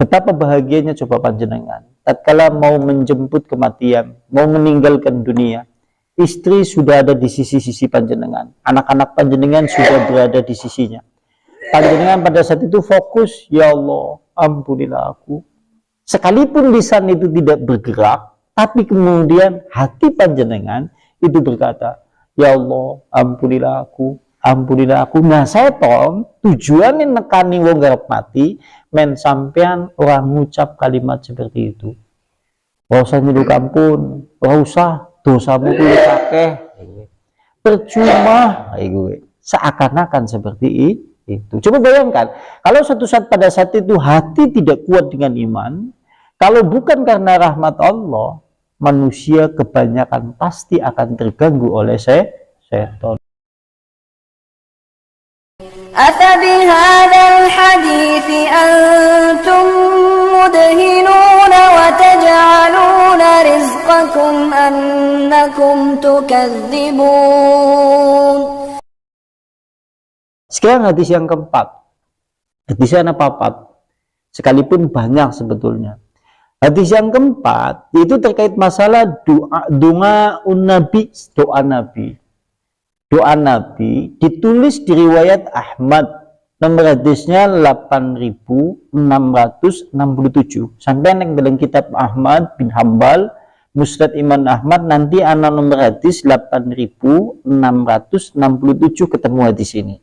Betapa bahagianya coba panjenengan tatkala mau menjemput kematian, mau meninggalkan dunia, istri sudah ada di sisi-sisi panjenengan, anak-anak panjenengan sudah berada di sisinya. Panjenengan pada saat itu fokus, ya Allah, ampunilah aku. Sekalipun lisan itu tidak bergerak, tapi kemudian hati panjenengan itu berkata, ya Allah, ampunilah aku, ampunilah aku. Nah, seton tujuannya nekani wong garap mati, men sampean orang ngucap kalimat seperti itu. Gak usah nyeluk ampun, gak usah, dosamu itu akeh. Percuma, seakan-akan seperti itu. Coba bayangkan, kalau suatu saat pada saat itu hati tidak kuat dengan iman, kalau bukan karena rahmat Allah, manusia kebanyakan pasti akan terganggu oleh setan. Atabihadzal hadits antum mudhinun wa taj'aluna rizqakum annakum tukadzibun. Sekarang hadis yang keempat, hadis yang papat, sekalipun banyak sebetulnya. Hadis yang keempat itu terkait masalah doa Nabi, doa Nabi. Doa Nabi ditulis di riwayat Ahmad, nomor hadisnya 8667. Sampai yang dalam kitab Ahmad bin Hambal, Musnad Imam Ahmad, nanti ana nomor hadis 8667 ketemu hadis ini.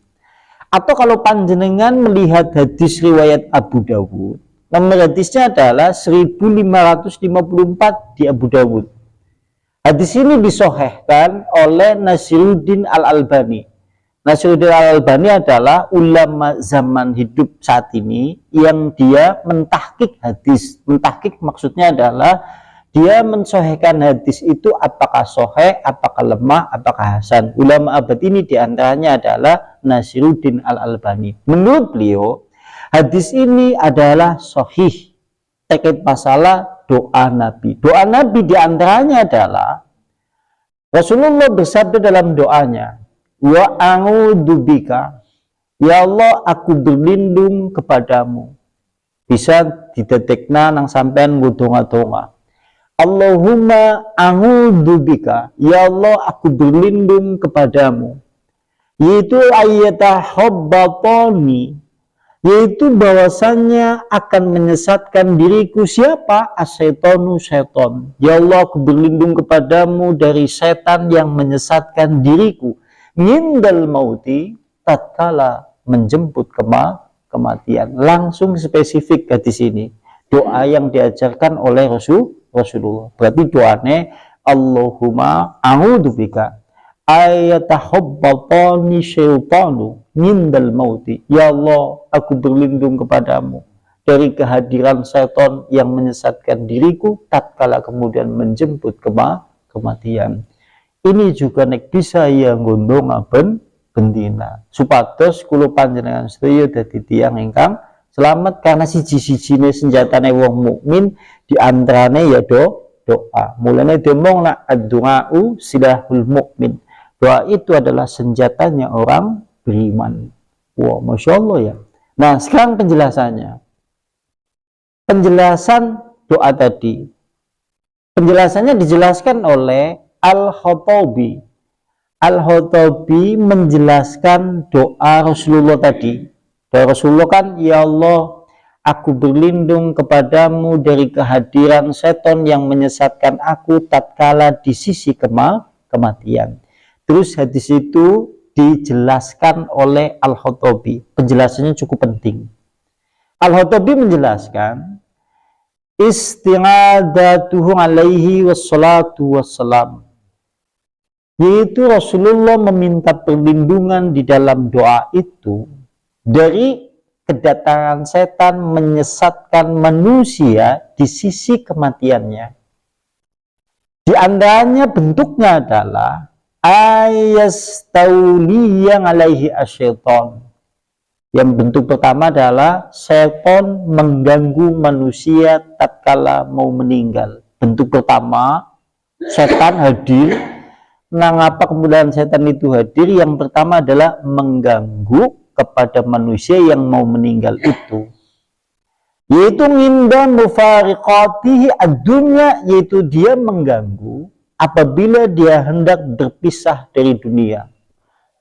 Atau kalau panjenengan melihat hadis riwayat Abu Dawud, nomor hadisnya adalah 1554 di Abu Dawud. Hadis ini disohehkan oleh Nasiruddin Al-Albani. Nasiruddin Al-Albani adalah ulama zaman hidup saat ini yang dia mentahkik hadis. Mentahkik maksudnya adalah dia mensohehkan hadis itu apakah soheh, apakah lemah, apakah hasan. Ulama abad ini diantaranya adalah Nasiruddin Al-Albani. Menurut beliau, hadis ini adalah sohih terkait masalah doa Nabi. Doa Nabi diantaranya adalah Rasulullah bersabda dalam doanya, wa a'udzubika, ya Allah aku berlindung kepadamu. Bisa didetekna nang sampean ngudonga-donga. Allahumma a'udzubika, ya Allah aku berlindung kepadamu, yaitu ayyatahobbatoni, yaitu bahwasannya akan menyesatkan diriku siapa? Asyaitonu, seton. Ya Allah aku berlindung kepadamu dari setan yang menyesatkan diriku ngindal mauti, tatkala menjemput kematian. Langsung spesifik hadis ini, doa yang diajarkan oleh Rasulullah. Berarti doanya Allahumma a'udzubika ayatahobbatani syaitanu ngindal mauti. Ya Allah aku berlindung kepadamu dari kehadiran setan yang menyesatkan diriku tatkala kemudian menjemput kematian. Ini juga nek bisa yang gondong bentina supados kula panjenengan sedaya dadi tiyang ingkang selamat, karena siji-sijine senjatane wong mukmin diantarane ya doa. Mulane demong nak ad-du'a'u silahul mukmin. Doa itu adalah senjatanya orang beriman. Wah, Masya Allah ya. Nah, sekarang penjelasannya. Penjelasan doa tadi. Penjelasannya dijelaskan oleh Al-Khattabi. Al-Khattabi menjelaskan doa Rasulullah tadi. Doa Rasulullah kan, ya Allah, aku berlindung kepadamu dari kehadiran setan yang menyesatkan aku tatkala di sisi kematian. Terus hadis itu dijelaskan oleh Al-Khattabi. Penjelasannya cukup penting. Al-Khattabi menjelaskan, isti'adatuhu alaihi wassalatu wassalam, yaitu Rasulullah meminta perlindungan di dalam doa itu dari kedatangan setan menyesatkan manusia di sisi kematiannya. Di antaranya bentuknya adalah ayastauliyan alaihi asyaiton. Yang bentuk pertama adalah setan mengganggu manusia tatkala mau meninggal. Bentuk pertama, setan hadir. Nah, ngapa kemudian setan itu hadir? Yang pertama adalah mengganggu kepada manusia yang mau meninggal itu. yaitu nginda mufariqatihi ad-dunya, yaitu dia mengganggu apabila dia hendak berpisah dari dunia.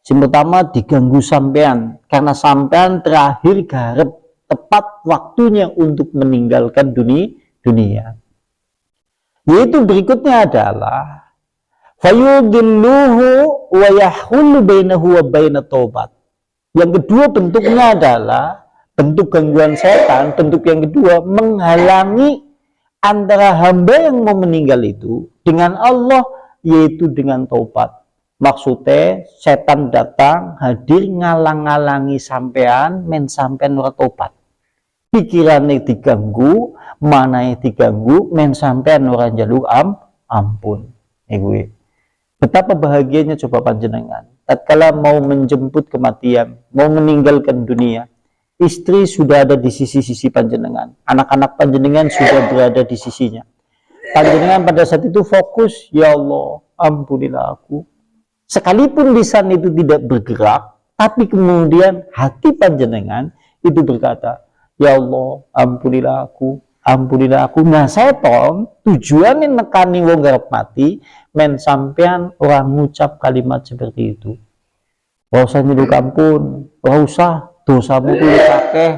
Yang pertama diganggu sampean karena sampean terakhir garap tepat waktunya untuk meninggalkan dunia. Yaitu berikutnya adalah fayudilluhu wa yahullu bainahu wa baina taubat. Yang kedua bentuknya adalah bentuk gangguan setan. Bentuk yang kedua menghalangi antara hamba yang mau meninggal itu dengan Allah, yaitu dengan taubat. Maksudnya setan datang hadir ngalang-ngalangi sampean men sampean ora taubat. Pikirannya diganggu, mananya diganggu, men sampean ora njaluk ampun. Gue. Betapa bahagianya coba panjenengan tatkala mau menjemput kematian, mau meninggalkan dunia. Istri sudah ada di sisi-sisi panjenengan, anak-anak panjenengan sudah berada di sisinya. Panjenengan pada saat itu fokus, ya Allah, ampunilah aku. Sekalipun lisan itu tidak bergerak, tapi kemudian hati panjenengan itu berkata, ya Allah, ampunilah aku, ampunilah aku. Nah, setan tujuannya nekani wong garap mati, men sampean orang ngucap kalimat seperti itu. Ora usah nyeluk ampun, ora usah, dosamu kuwi akeh.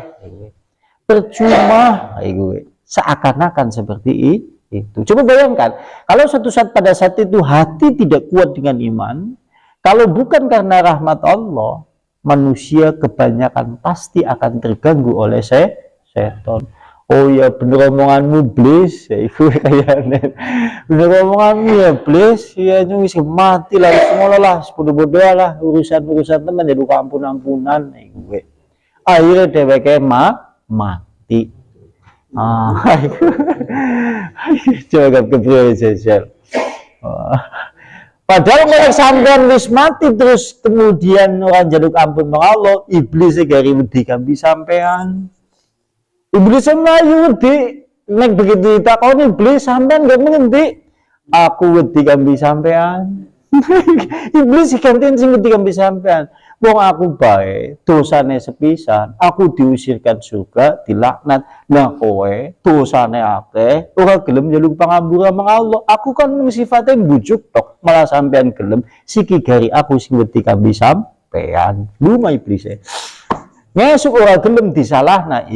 Percuma, gue. Seakan-akan seperti itu. Coba bayangkan, kalau suatu saat pada saat itu hati tidak kuat dengan iman, kalau bukan karena rahmat Allah, manusia kebanyakan pasti akan terganggu oleh setan. Oh ya bener omonganmu Blis, ya iku kayaknya. Bener omonganmu ya Blis, ya nyungis mati lah, semua lah, bodoh-bodoh lah, urusan-urusan teman jadi ampun-ampunan, gue. Akhirnya dheweke mati. Coba kepriye sesel. Padahal mereka sampean wis mati terus kemudian orang jaluk ampun Allah, iblis gari wedi kambi sampean. Iblis melayu wedi, nek begitu ditakoni iblis sampean gak mengerti. Aku wedi kambi sampean. Iblis gantiin sing wedi kambi sampean. Wong aku bae, dosane sepisan, aku diusirkan surga, dilaknat. Nah kowe dosane akeh, ora gelem njaluk pangapura mang Allah. Aku kan mung sifate bujuk tok, malah sampean gelem siki gari aku sing wedi kambi sampean. Luma iblis e. Ngesuk ora gelem disalahna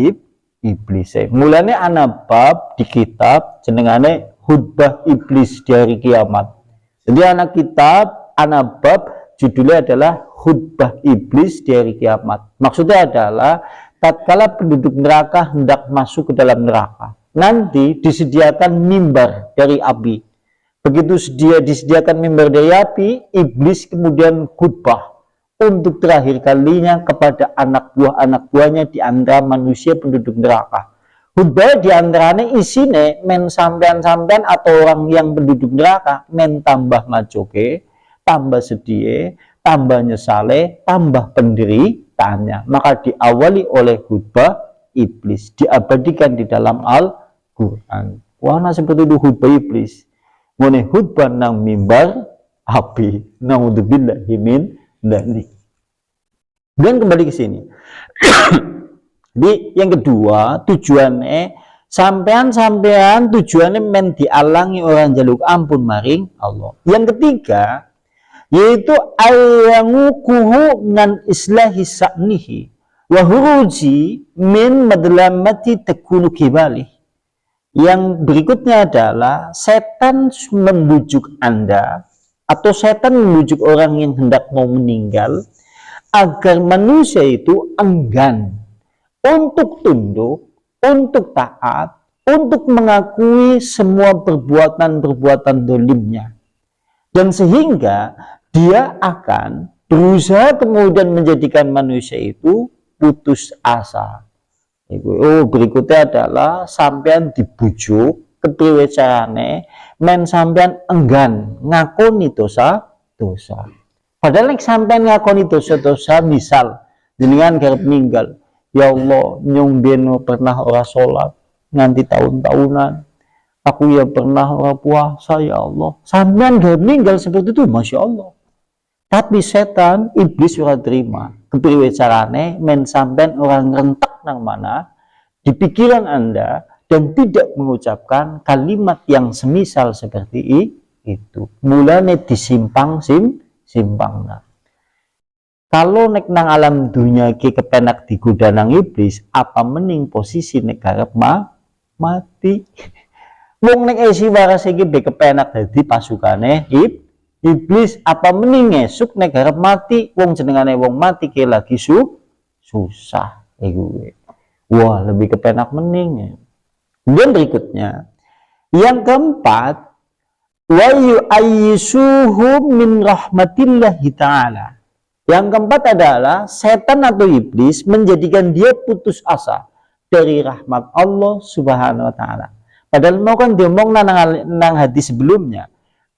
iblis e. Mulane ana bab di kitab jenengane Khutbah Iblis di Hari Kiamat. Jadi anak kitab, anak bab judulnya adalah Khutbah Iblis di Hari Kiamat. Maksudnya adalah tatkala penduduk neraka hendak masuk ke dalam neraka, nanti disediakan mimbar dari api. Begitu disediakan mimbar dari api, iblis kemudian khutbah untuk terakhir kalinya kepada anak buahnya di antara manusia penduduk neraka. Khutbah di antaranya isine men sampean-sampean atau orang yang penduduk neraka men tambah macoke, tambah sedih, tambah nyesale, tambah penderitaannya. Maka diawali oleh khutbah iblis, diabadikan di dalam Al-Quran. Warna seperti itu khutbah iblis. Ngene khutbah nang mimbar api. Naudzubillahi min dzalik. Dan kembali ke sini. Jadi yang kedua tujuannya sampean tujuannya men dialangi orang jaluk ampun maring Allah. Yang ketiga yaitu ayyangukuhu nan islahi sa'nihi wa huruji min madlamati takunu kibali. Yang berikutnya adalah setan membujuk Anda atau setan membujuk orang yang hendak mau meninggal agar manusia itu enggan untuk tunduk, untuk taat, untuk mengakui semua perbuatan-perbuatan dolimnya. Dan sehingga dia akan berusaha kemudian menjadikan manusia itu putus asa. Oh, berikutnya adalah sampean dibujuk kepriwe carane men sampean enggan ngakoni dosa. Padahal nek sampean ngakoni dosa-dosa, misal jenengan garep ninggal, ya Allah nyong beno pernah ora sholat nganti tahun-tahunan, aku ya pernah ora puasa, ya Allah sampean garep ninggal seperti itu, masya Allah. Tapi setan iblis ora terima kepriwe carane men sampean orang rentek nang mana di pikiran Anda dan tidak mengucapkan kalimat yang semisal seperti itu. Mulane disimpang simpang. Kalau nek nang alam dunia ki kepenak digoda nang iblis, apa mending posisi nek garep mati. Wong nek isi waras iki be kepenak dadi pasukane iblis, apa mending esuk nek garep mati, wong jenengane wong mati ki lagi susah iku. Wah, lebih kepenak mending. Kemudian berikutnya, yang keempat, wa yu'ayyisuhum min rahmatillahi ta'ala. Yang keempat adalah setan atau iblis menjadikan dia putus asa dari rahmat Allah Subhanahu wa taala. Padahal mau kan diomong nang hadis sebelumnya,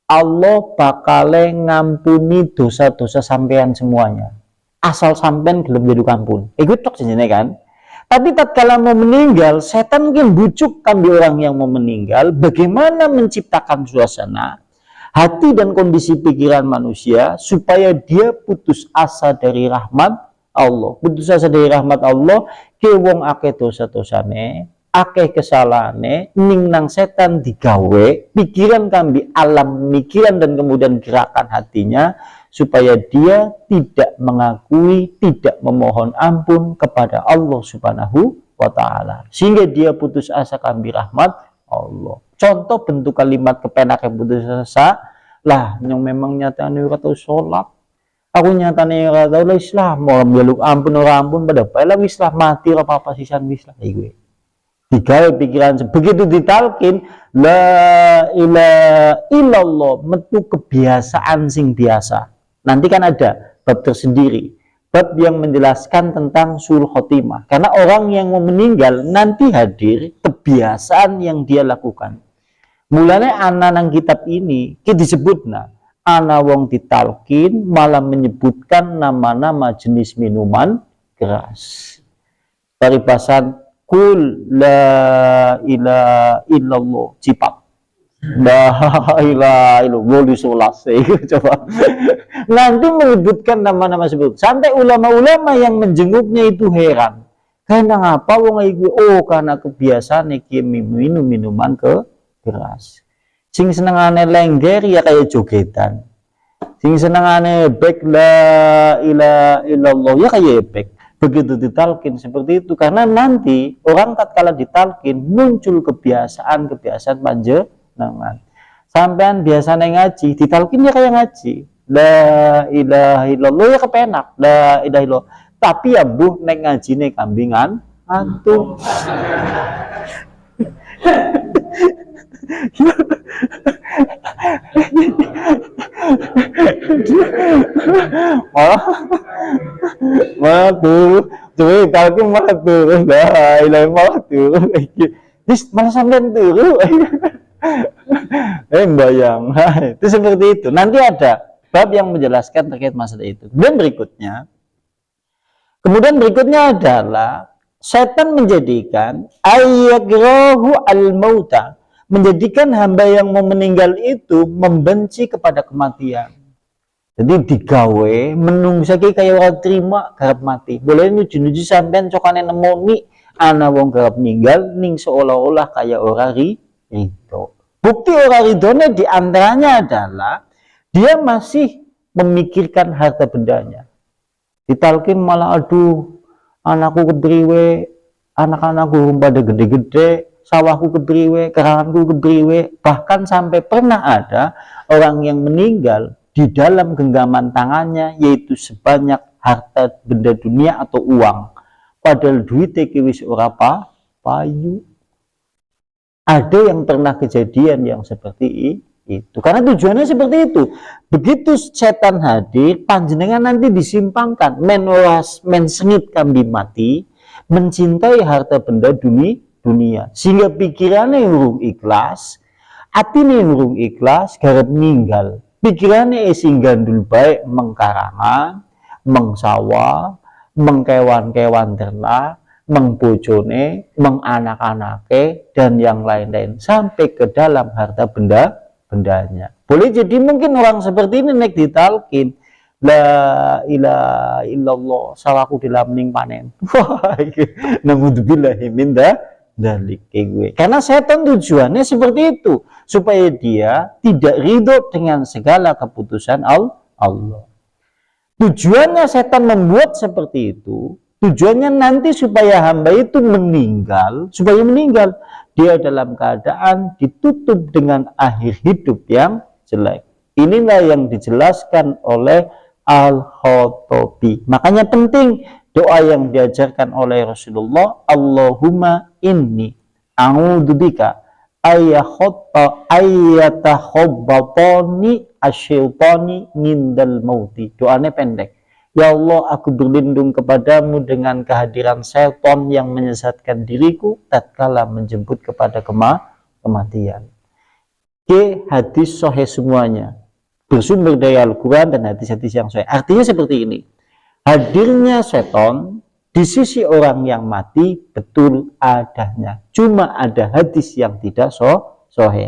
Allah bakal ngampuni dosa-dosa sampean semuanya. Asal sampean gelem jadi kampun. Iku tok jenenge kan. Tapi tatkala mau meninggal, setan mungkin bujuk kambi orang yang mau meninggal bagaimana menciptakan suasana hati dan kondisi pikiran manusia supaya dia putus asa dari rahmat Allah. Putus asa dari rahmat Allah, ke wong akeh dosa-dosane, akeh kesalahane, ning nang setan digawe pikiran kambi alam pemikiran dan kemudian gerakan hatinya supaya dia tidak mengakui, tidak memohon ampun kepada Allah Subhanahu wa taala. Sehingga dia putus asa kambi rahmat Allah. Contoh bentuk kalimat kepenak yang putus asa, lah yang memang nyatane ora tau salat. Aku nyatane ora tau Islam, mau njaluk ampun ora ampun pada bae wis lah mati ora apa-apa sisan wis lah iku. Digawe pikiran begitu ditalkin la ilaha illallah metu kebiasaan sing biasa. Nanti kan ada bab tersendiri, bab yang menjelaskan tentang sul khotimah. Karena orang yang mau meninggal nanti hadir kebiasaan yang dia lakukan. Mulanya ana nang kitab ini kita disebutna ana wong ditalkin malah menyebutkan nama-nama jenis minuman keras. Paribasan kul la ilaha illallah cipak. La ilaha illallah disolase coba. Nanti menyebutkan nama-nama sebut. Sampai ulama-ulama yang menjenguknya itu heran. Karena apa wong iku? Oh, karena kebiasaan iki minum minuman keras. Sing senengane lengger ya kayak jogetan. Sing senengane bek la ilaha illallah ya kayak bek. Begitu ditalkin seperti itu karena nanti orang tatkala ditalkin muncul kebiasaan panjenengan. Sampean biasanya ngaji, ditalkin ya kayak ngaji. La ilaha illallah ya kepenak. La ilaha illallah. Tapi ya buh nek ngajine kambingan antum. malah tuh talkin malah tuh dah ilahi malah tuh malah sampean tuh bayang itu seperti itu. Nanti ada bab yang menjelaskan terkait masalah itu. Kemudian berikutnya adalah setan menjadikan ayyagrahu al-mauta, menjadikan hamba yang mau meninggal itu membenci kepada kematian. Jadi digawe menungsaki kayak orang terima garap mati. Boleh nuju-nuju sampean cokane nemoni ana wong garap meninggal ning seolah-olah kayak orang ridho. Bukti orang ridhonya diantaranya adalah dia masih memikirkan harta bendanya. Ditalkin malah aduh anakku kebriwe, anak-anakku pada gede-gede, sawahku kebriwe, keranganku kebriwe. Bahkan sampai pernah ada orang yang meninggal di dalam genggaman tangannya yaitu sebanyak harta benda dunia atau uang. Padahal duitnya wis ora payu. Ada yang pernah kejadian yang seperti itu. Karena tujuannya seperti itu. Begitu setan hadir, panjenengan nanti disimpangkan. Men sengit kambi mati, mencintai harta benda dunia. Sehingga pikirannya urung ikhlas, hatinya urung ikhlas, garap meninggal. Pikirannya sing gandul baik mengkarangan, mengsawa, mengkewan-kewan ternak, mengbojone, menganak-anake, dan yang lain-lain. Sampai ke dalam harta bendanya. Boleh jadi mungkin orang seperti ini nek ditalkin la ilaha illallah sawaku dilamning panen. Wah, naudzubillahi min dzalik gue. Karena setan tujuannya seperti itu, supaya dia tidak ridho dengan segala keputusan Allah. Tujuannya setan membuat seperti itu, tujuannya nanti supaya hamba itu meninggal, dia dalam keadaan ditutup dengan akhir hidup yang jelek. Inilah yang dijelaskan oleh Al-Khattabi. Makanya penting doa yang diajarkan oleh Rasulullah, Allahumma inni a'udzubika ayatakhabbatani asyaitani mindal mauti. Doanya pendek. Ya Allah, aku berlindung kepadamu dengan kehadiran setan yang menyesatkan diriku tatkala menjemput kepada kematian. Hadis sahih semuanya, bersumber dari Al-Quran dan hadis-hadis yang sahih. Artinya seperti ini, hadirnya setan di sisi orang yang mati betul adanya, cuma ada hadis yang tidak sahih.